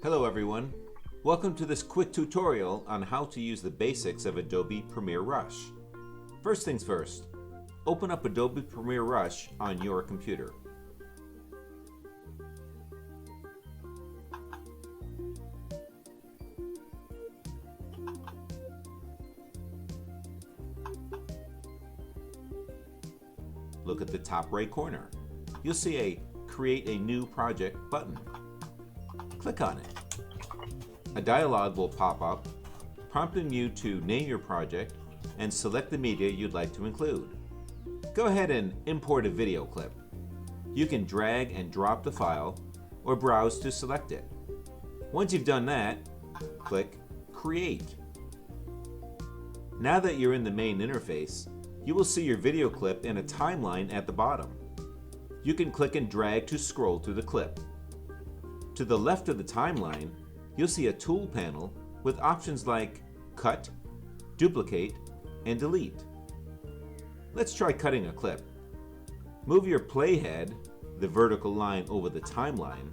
Hello everyone. Welcome to this quick tutorial on how to use the basics of Adobe Premiere Rush. First things first, open up Adobe Premiere Rush on your computer. Look at the top right corner. You'll see a Create a New Project button. Click on it. A dialog will pop up, prompting you to name your project and select the media you'd like to include. Go ahead and import a video clip. You can drag and drop the file or browse to select it. Once you've done that, click Create. Now that you're in the main interface, you will see your video clip in a timeline at the bottom. You can click and drag to scroll through the clip. To the left of the timeline, you'll see a tool panel with options like Cut, Duplicate, and Delete. Let's try cutting a clip. Move your playhead, the vertical line over the timeline,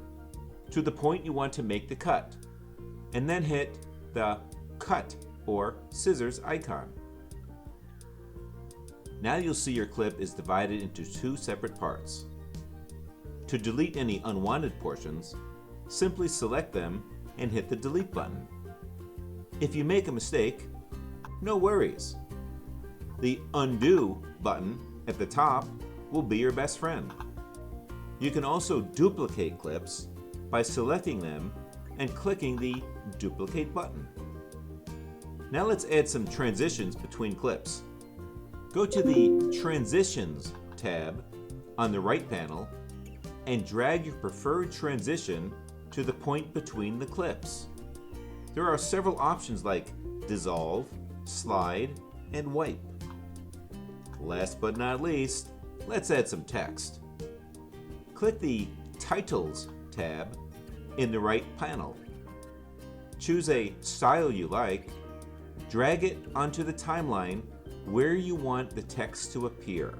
to the point you want to make the cut, and then hit the Cut or Scissors icon. Now you'll see your clip is divided into two separate parts. To delete any unwanted portions, simply select them and hit the Delete button. If you make a mistake, no worries. The Undo button at the top will be your best friend. You can also duplicate clips by selecting them and clicking the Duplicate button. Now let's add some transitions between clips. Go to the Transitions tab on the right panel and drag your preferred transition to the point between the clips. There are several options like Dissolve, Slide, and Wipe. Last but not least, let's add some text. Click the Titles tab in the right panel. Choose a style you like, drag it onto the timeline where you want the text to appear.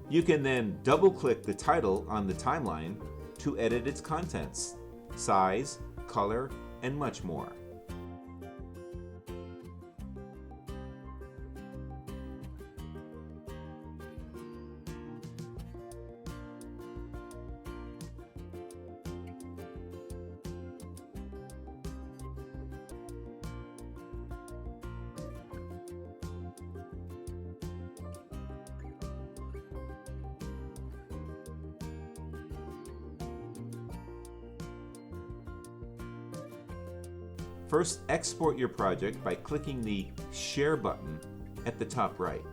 You can then double-click the title on the timeline to edit its contents, size, color, and much more. First, export your project by clicking the Share button at the top right.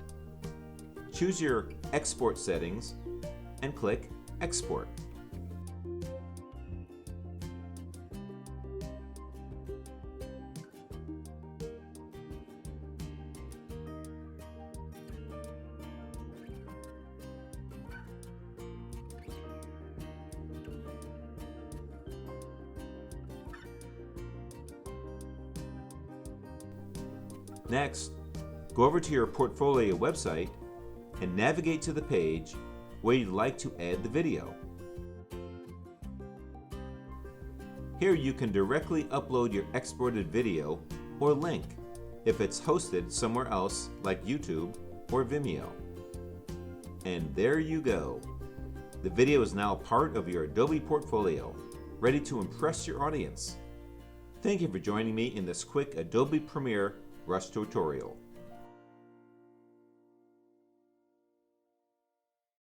Choose your export settings and click Export. Next, go over to your portfolio website and navigate to the page where you'd like to add the video. Here you can directly upload your exported video or link if it's hosted somewhere else like YouTube or Vimeo. And there you go. The video is now part of your Adobe portfolio, ready to impress your audience. Thank you for joining me in this quick Adobe Premiere Rush tutorial.